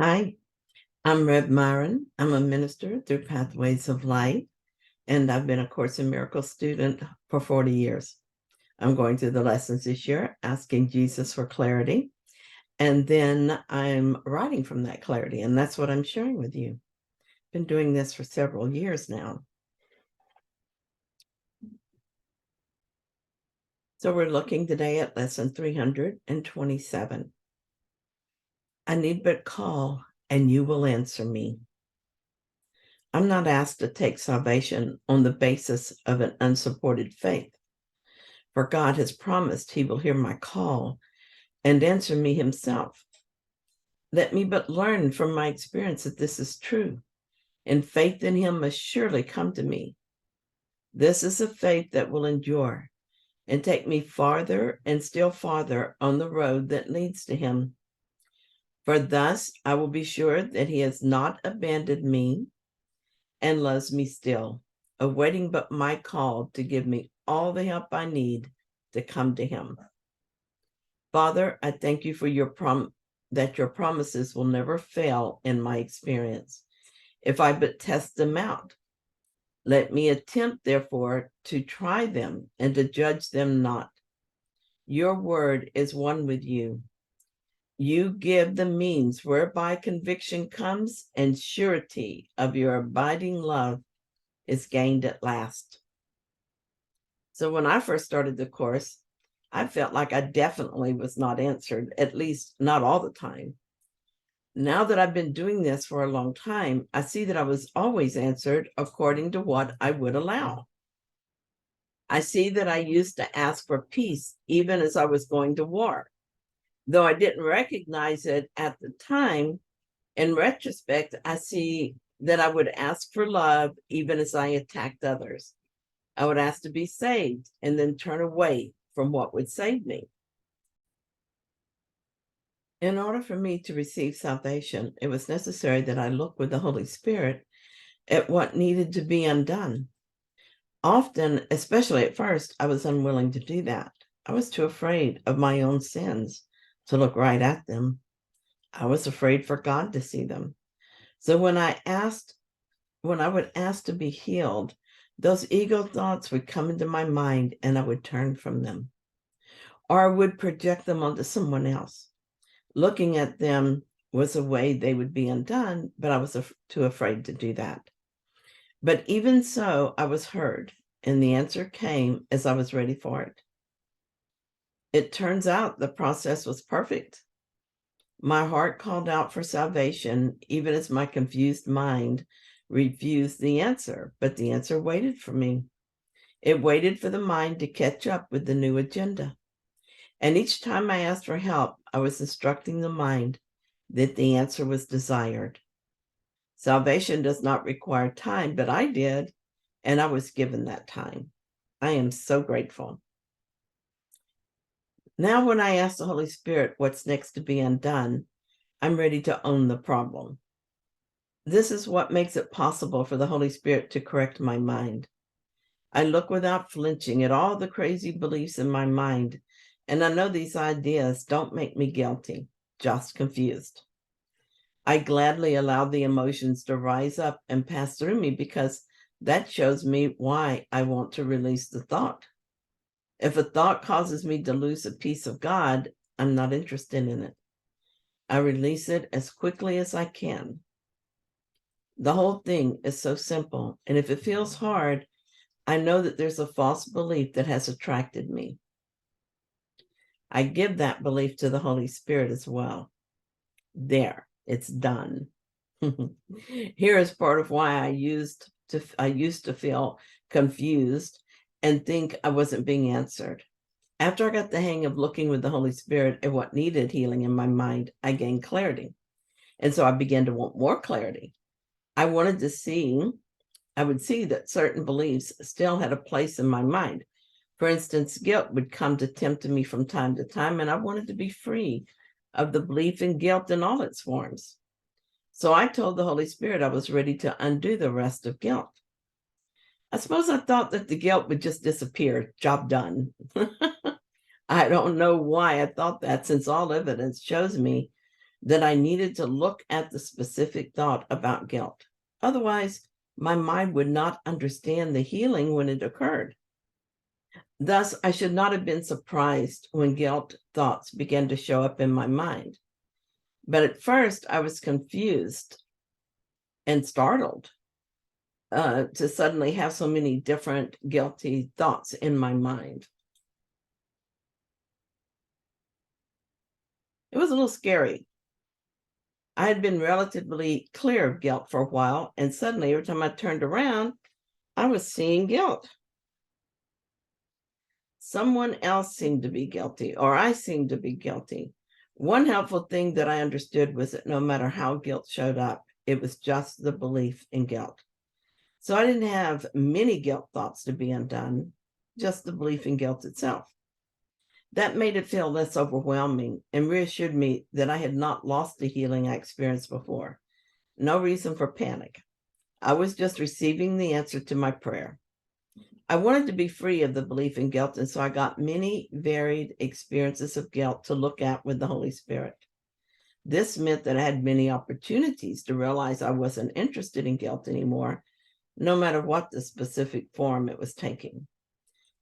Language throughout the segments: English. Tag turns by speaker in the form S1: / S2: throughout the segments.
S1: Hi, I'm Rev Myron. I'm a minister through Pathways of Light, and I've been a Course in Miracles student for 40 years. I'm going through the lessons this year, asking Jesus for clarity, and then I'm writing from that clarity, and that's what I'm sharing with you. Been doing this for several years now. So we're looking today at lesson 327. I need but call, and you will answer me. I'm not asked to take salvation on the basis of an unsupported faith, for God has promised he will hear my call and answer me himself. Let me but learn from my experience that this is true, and faith in him must surely come to me. This is a faith that will endure and take me farther and still farther on the road that leads to him. For thus I will be sure that he has not abandoned me and loves me still, awaiting but my call to give me all the help I need to come to him. Father, I thank you for that your promises will never fail in my experience, if I but test them out. Let me attempt, therefore, to try them and to judge them not. Your word is one with you. You give the means whereby conviction comes, and surety of your abiding love is gained at last. So when I first started the course, I felt like I definitely was not answered, at least not all the time. Now that I've been doing this for a long time, I see that I was always answered according to what I would allow. I see that I used to ask for peace even as I was going to war. Though I didn't recognize it at the time, in retrospect, I see that I would ask for love even as I attacked others. I would ask to be saved and then turn away from what would save me. In order for me to receive salvation, it was necessary that I look with the Holy Spirit at what needed to be undone. Often, especially at first, I was unwilling to do that. I was too afraid of my own sins to look right at them. I was afraid for God to see them. So when I would ask to be healed, those ego thoughts would come into my mind and I would turn from them, or I would project them onto someone else. Looking at them was a way they would be undone, but I was too afraid to do that. But even so, I was heard, and the answer came as I was ready for it. It turns out the process was perfect. My heart called out for salvation, even as my confused mind refused the answer, but the answer waited for me. It waited for the mind to catch up with the new agenda. And each time I asked for help, I was instructing the mind that the answer was desired. Salvation does not require time, but I did, and I was given that time. I am so grateful. Now, when I ask the Holy Spirit what's next to be undone, I'm ready to own the problem. This is what makes it possible for the Holy Spirit to correct my mind. I look without flinching at all the crazy beliefs in my mind, and I know these ideas don't make me guilty, just confused. I gladly allow the emotions to rise up and pass through me because that shows me why I want to release the thought. If a thought causes me to lose a piece of God, I'm not interested in it. I release it as quickly as I can. The whole thing is so simple, and if it feels hard, I know that there's a false belief that has attracted me. I give that belief to the Holy Spirit as well. There, it's done. Here is part of why I used to feel confused and think I wasn't being answered. After I got the hang of looking with the Holy Spirit at what needed healing in my mind, I gained clarity. And so I began to want more clarity. I would see that certain beliefs still had a place in my mind. For instance, guilt would come to tempt me from time to time, and I wanted to be free of the belief in guilt in all its forms. So I told the Holy Spirit I was ready to undo the rest of guilt. I suppose I thought that the guilt would just disappear, job done. I don't know why I thought that, since all evidence shows me that I needed to look at the specific thought about guilt. Otherwise, my mind would not understand the healing when it occurred. Thus, I should not have been surprised when guilt thoughts began to show up in my mind. But at first, I was confused and startled to suddenly have so many different guilty thoughts in my mind. It was a little scary. I had been relatively clear of guilt for a while, and suddenly, every time I turned around, I was seeing guilt. Someone else seemed to be guilty, or I seemed to be guilty. One helpful thing that I understood was that no matter how guilt showed up, it was just the belief in guilt. So I didn't have many guilt thoughts to be undone, just the belief in guilt itself. That made it feel less overwhelming and reassured me that I had not lost the healing I experienced before. No reason for panic. I was just receiving the answer to my prayer. I wanted to be free of the belief in guilt, and so I got many varied experiences of guilt to look at with the Holy Spirit. This meant that I had many opportunities to realize I wasn't interested in guilt anymore, no matter what the specific form it was taking.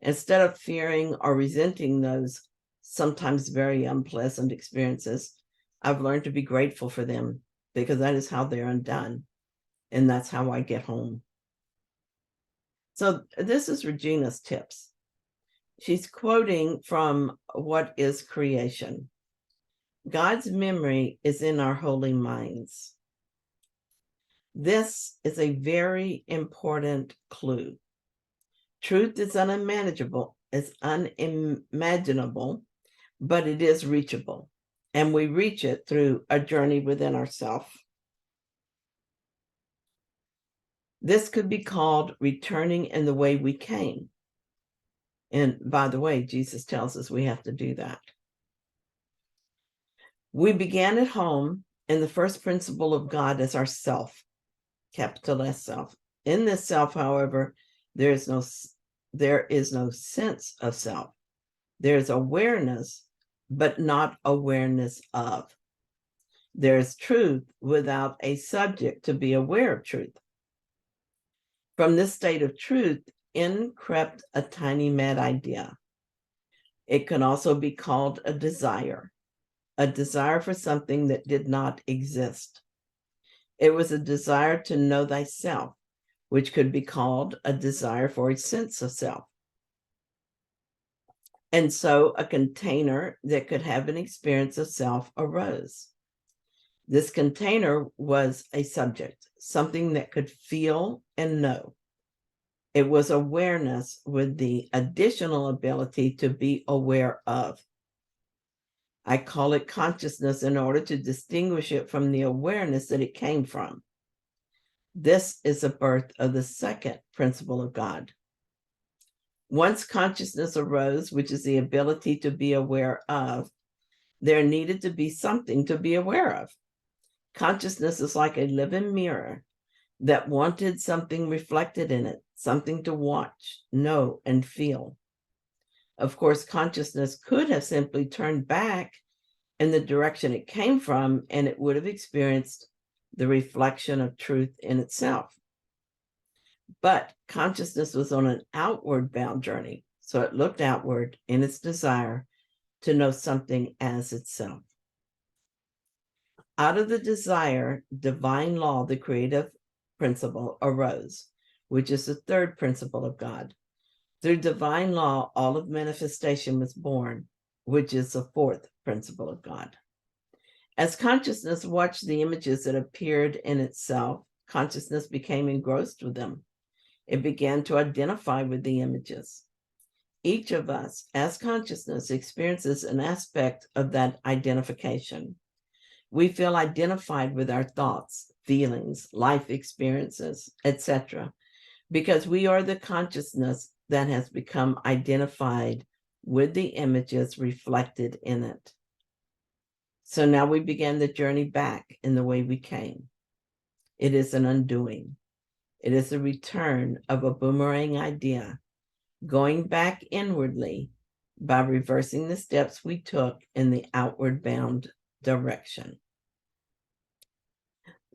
S1: Instead of fearing or resenting those sometimes very unpleasant experiences, I've learned to be grateful for them, because that is how they're undone, and that's how I get home. So this is Regina's tips. She's quoting from What is Creation? God's memory is in our holy minds. This is a very important clue. Truth is unimaginable, but it is reachable. And we reach it through a journey within ourselves. This could be called returning in the way we came. And by the way, Jesus tells us we have to do that. We began at home, and the first principle of God is our self, capital S self. In this self, however, there is no sense of self. There's awareness, but not awareness of. There's truth without a subject to be aware of truth. From this state of truth, in crept a tiny mad idea. It can also be called a desire for something that did not exist. It was a desire to know thyself, which could be called a desire for a sense of self. And so a container that could have an experience of self arose. This container was a subject, something that could feel and know. It was awareness with the additional ability to be aware of. I call it consciousness in order to distinguish it from the awareness that it came from. This is the birth of the second principle of God. Once consciousness arose, which is the ability to be aware of, there needed to be something to be aware of. Consciousness is like a living mirror that wanted something reflected in it, something to watch, know, and feel. Of course, consciousness could have simply turned back in the direction it came from, and it would have experienced the reflection of truth in itself. But consciousness was on an outward bound journey, so it looked outward in its desire to know something as itself. Out of the desire, divine law, the creative principle, arose, which is the third principle of God. Through divine law, all of manifestation was born, which is the fourth principle of God. As consciousness watched the images that appeared in itself, consciousness became engrossed with them. It began to identify with the images. Each of us, as consciousness, experiences an aspect of that identification. We feel identified with our thoughts, feelings, life experiences, etc., because we are the consciousness that has become identified with the images reflected in it. So now we begin the journey back in the way we came. It is an undoing. It is a return of a boomerang idea, going back inwardly by reversing the steps we took in the outward bound direction.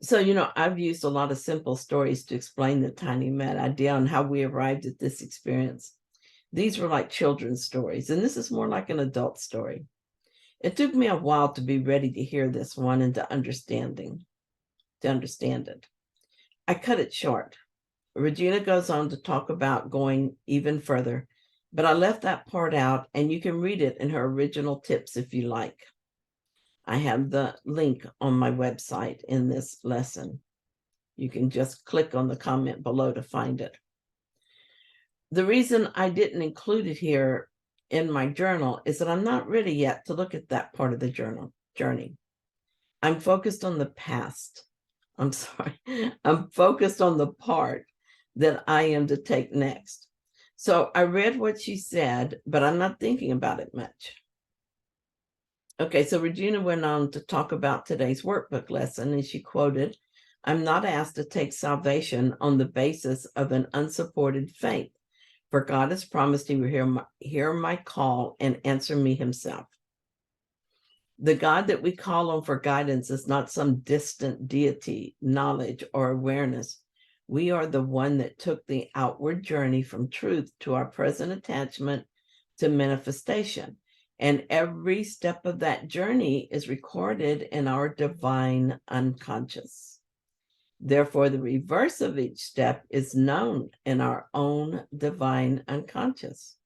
S1: So, I've used a lot of simple stories to explain the tiny mad idea on how we arrived at this experience. These were like children's stories, and this is more like an adult story. It took me a while to be ready to hear this one and to understand it. I cut it short. Regina goes on to talk about going even further, but I left that part out, and you can read it in her original tips if you like. I have the link on my website in this lesson. You can just click on the comment below to find it. The reason I didn't include it here in my journal is that I'm not ready yet to look at that part of the journey. I'm focused on the past. I'm focused on the part that I am to take next. So I read what she said, but I'm not thinking about it much. Okay, so Regina went on to talk about today's workbook lesson, and she quoted, "I'm not asked to take salvation on the basis of an unsupported faith, for God has promised he will hear my call and answer me himself." The God that we call on for guidance is not some distant deity, knowledge, or awareness. We are the one that took the outward journey from truth to our present attachment to manifestation. And every step of that journey is recorded in our divine unconscious. Therefore, the reverse of each step is known in our own divine unconscious.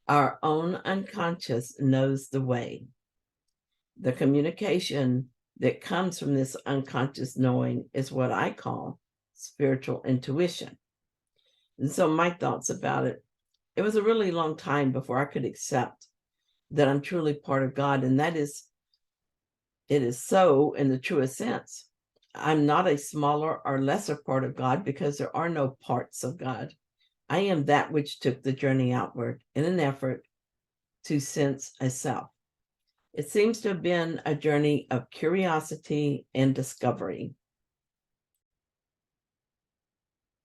S1: Our own unconscious knows the way. The communication that comes from this unconscious knowing is what I call spiritual intuition. And so my thoughts about it, it was a really long time before I could accept that I'm truly part of God. And it is so in the truest sense. I'm not a smaller or lesser part of God because there are no parts of God. I am that which took the journey outward in an effort to sense a self. It seems to have been a journey of curiosity and discovery.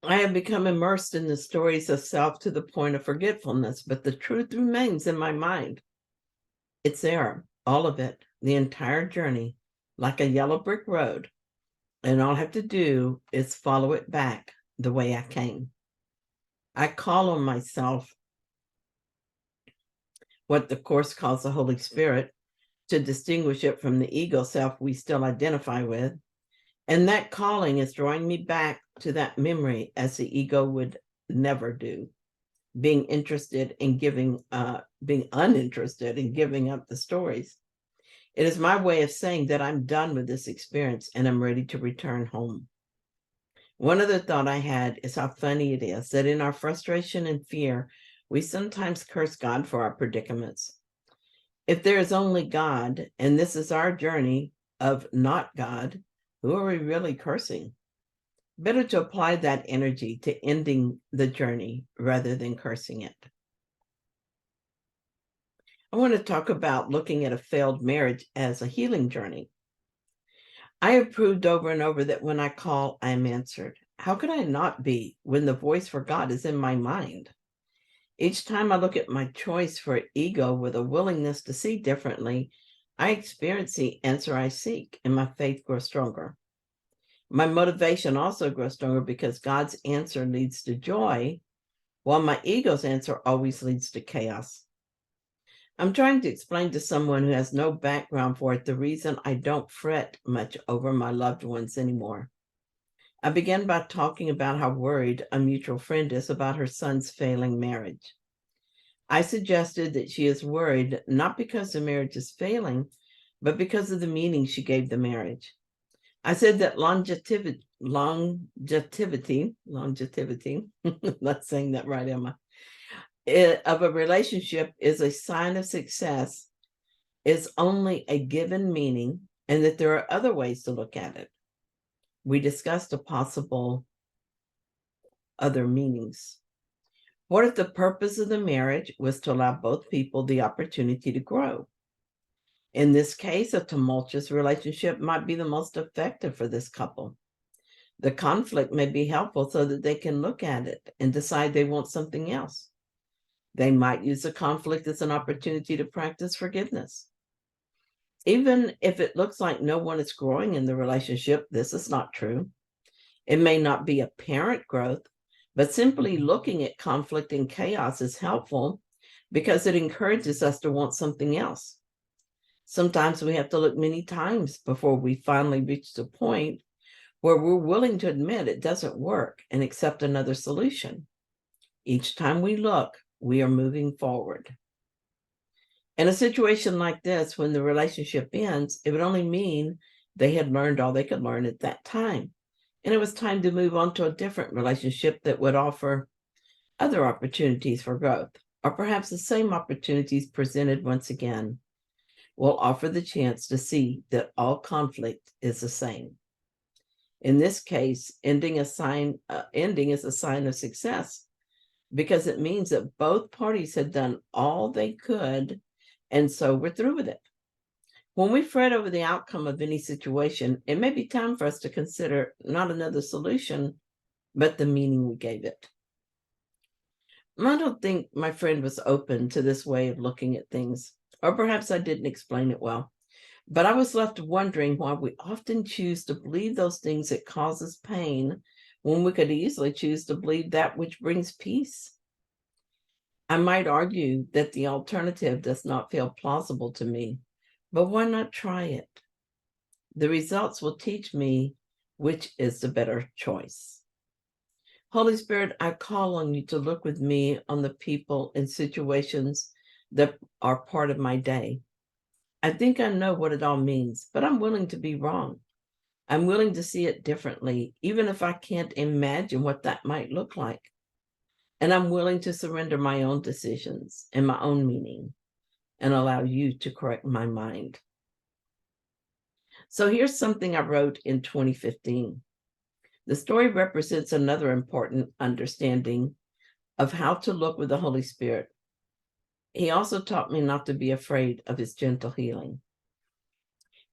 S1: I have become immersed in the stories of self to the point of forgetfulness, but the truth remains in my mind. It's there, all of it, the entire journey, like a yellow brick road. And all I have to do is follow it back the way I came. I call on myself, what the Course calls the Holy Spirit, to distinguish it from the ego self we still identify with. And that calling is drawing me back to that memory as the ego would never do, being uninterested in giving up the stories. It is my way of saying that I'm done with this experience and I'm ready to return home. One other thought I had is how funny it is that in our frustration and fear, we sometimes curse God for our predicaments. If there is only God, and this is our journey of not God, who are we really cursing? Better to apply that energy to ending the journey rather than cursing it. I want to talk about looking at a failed marriage as a healing journey. I have proved over and over that when I call, I am answered. How could I not be when the voice for God is in my mind? Each time I look at my choice for ego with a willingness to see differently, I experience the answer I seek, and my faith grows stronger. My motivation also grows stronger because God's answer leads to joy, while my ego's answer always leads to chaos. I'm trying to explain to someone who has no background for it the reason I don't fret much over my loved ones anymore. I began by talking about how worried a mutual friend is about her son's failing marriage. I suggested that she is worried not because the marriage is failing, but because of the meaning she gave the marriage. I said that longevity, not saying that right, Emma, of a relationship is a sign of success, is only a given meaning, and that there are other ways to look at it. We discussed a possible other meanings. What if the purpose of the marriage was to allow both people the opportunity to grow? In this case, a tumultuous relationship might be the most effective for this couple. The conflict may be helpful so that they can look at it and decide they want something else. They might use the conflict as an opportunity to practice forgiveness. Even if it looks like no one is growing in the relationship, this is not true. It may not be apparent growth, but simply looking at conflict and chaos is helpful because it encourages us to want something else. Sometimes we have to look many times before we finally reach the point where we're willing to admit it doesn't work and accept another solution. Each time we look, we are moving forward. In a situation like this, when the relationship ends, it would only mean they had learned all they could learn at that time. And it was time to move on to a different relationship that would offer other opportunities for growth, or perhaps the same opportunities presented once again will offer the chance to see that all conflict is the same. In this case, ending is a sign of success because it means that both parties had done all they could, and so we're through with it. When we fret over the outcome of any situation, it may be time for us to consider not another solution, but the meaning we gave it. I don't think my friend was open to this way of looking at things, or perhaps I didn't explain it well. But I was left wondering why we often choose to believe those things that cause us pain when we could easily choose to believe that which brings peace. I might argue that the alternative does not feel plausible to me, but why not try it? The results will teach me which is the better choice. Holy Spirit, I call on you to look with me on the people and situations that are part of my day. I think I know what it all means, but I'm willing to be wrong. I'm willing to see it differently, even if I can't imagine what that might look like. And I'm willing to surrender my own decisions and my own meaning and allow you to correct my mind. So here's something I wrote in 2015. The story represents another important understanding of how to look with the Holy Spirit. He also taught me not to be afraid of his gentle healing.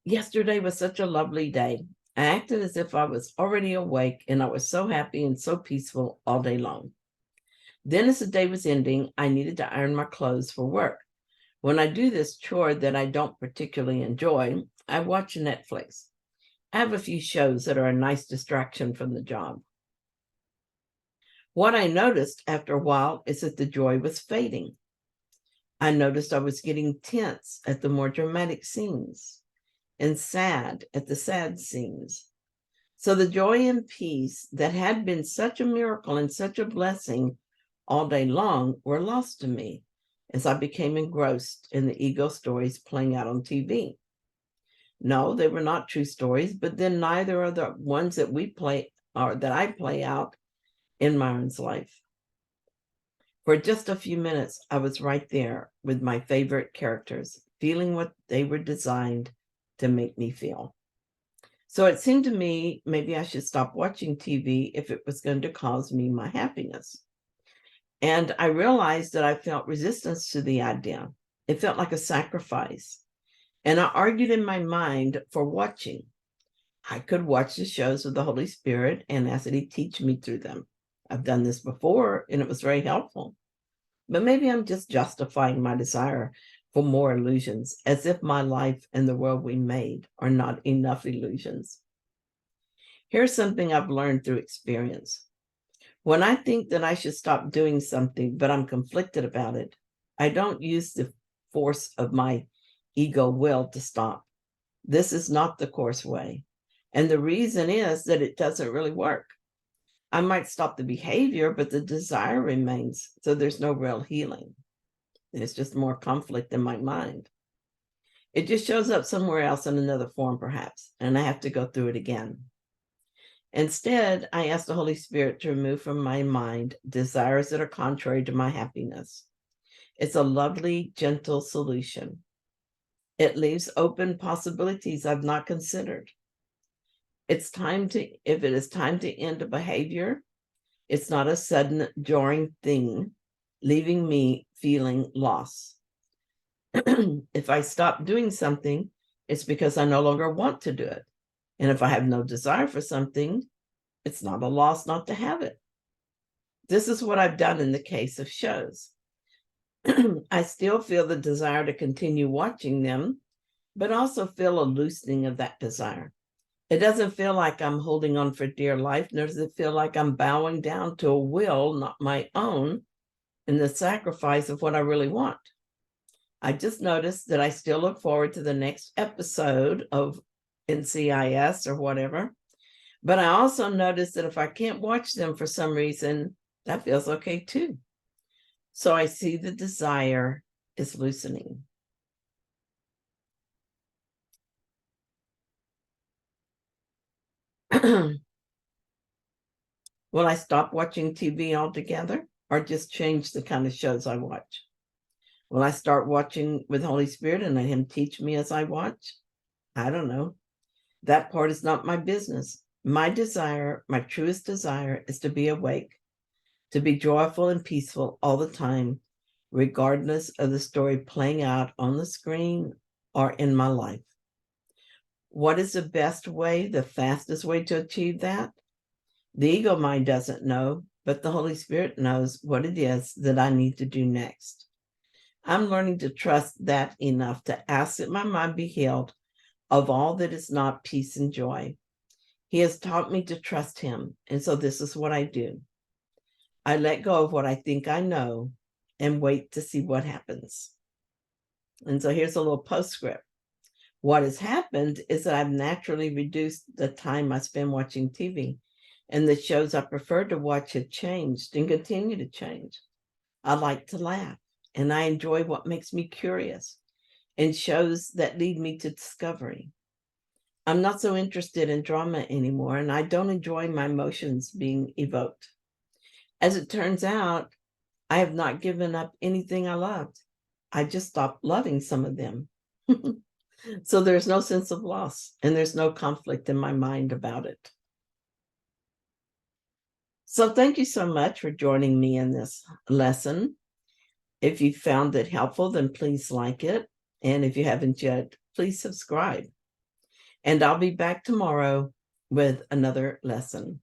S1: Yesterday was such a lovely day. I acted as if I was already awake, and I was so happy and so peaceful all day long. Then as the day was ending, I needed to iron my clothes for work. When I do this chore that I don't particularly enjoy, I watch Netflix. I have a few shows that are a nice distraction from the job. What I noticed after a while is that the joy was fading. I noticed I was getting tense at the more dramatic scenes and sad at the sad scenes. So the joy and peace that had been such a miracle and such a blessing all day long were lost to me as I became engrossed in the ego stories playing out on TV. No, they were not true stories, but then neither are the ones that we play or that I play out in Myron's life. For just a few minutes, I was right there with my favorite characters, feeling what they were designed to make me feel. So it seemed to me maybe I should stop watching TV if it was going to cause me my happiness. And I realized that I felt resistance to the idea. It felt like a sacrifice. And I argued in my mind for watching. I could watch the shows of the Holy Spirit and ask that he teach me through them. I've done this before, and it was very helpful. But maybe I'm just justifying my desire for more illusions, as if my life and the world we made are not enough illusions. Here's something I've learned through experience. When I think that I should stop doing something, but I'm conflicted about it, I don't use the force of my ego will to stop. This is not the course way. And the reason is that it doesn't really work. I might stop the behavior, but the desire remains. So there's no real healing. It's just more conflict in my mind. It just shows up somewhere else in another form, perhaps, and I have to go through it again. Instead, I ask the Holy Spirit to remove from my mind desires that are contrary to my happiness. It's a lovely, gentle solution. It leaves open possibilities I've not considered. If it is time to end a behavior, it's not a sudden jarring thing, leaving me feeling loss. If I stop doing something, it's because I no longer want to do it. And if I have no desire for something, it's not a loss not to have it. This is what I've done in the case of shows. I still feel the desire to continue watching them, but also feel a loosening of that desire. It doesn't feel like I'm holding on for dear life, nor does it feel like I'm bowing down to a will, not my own, in the sacrifice of what I really want. I just noticed that I still look forward to the next episode of NCIS or whatever. But I also noticed that if I can't watch them for some reason, that feels okay too. So I see the desire is loosening. Will I stop watching TV altogether or just change the kind of shows I watch? Will I start watching with Holy Spirit and let him teach me as I watch? I don't know. That part is not my business. My desire, my truest desire, is to be awake, to be joyful and peaceful all the time, regardless of the story playing out on the screen or in my life. What is the best way, the fastest way to achieve that? The ego mind doesn't know, but the Holy Spirit knows what it is that I need to do next. I'm learning to trust that enough to ask that my mind be healed of all that is not peace and joy. He has taught me to trust him, and so this is what I do. I let go of what I think I know and wait to see what happens. And so here's a little postscript. What has happened is that I've naturally reduced the time I spend watching TV, and the shows I prefer to watch have changed and continue to change. I like to laugh, and I enjoy what makes me curious and shows that lead me to discovery. I'm not so interested in drama anymore, and I don't enjoy my emotions being evoked. As it turns out, I have not given up anything I loved. I just stopped loving some of them. So there's no sense of loss, and there's no conflict in my mind about it. So thank you so much for joining me in this lesson. If you found it helpful, then please like it. And if you haven't yet, please subscribe. And I'll be back tomorrow with another lesson.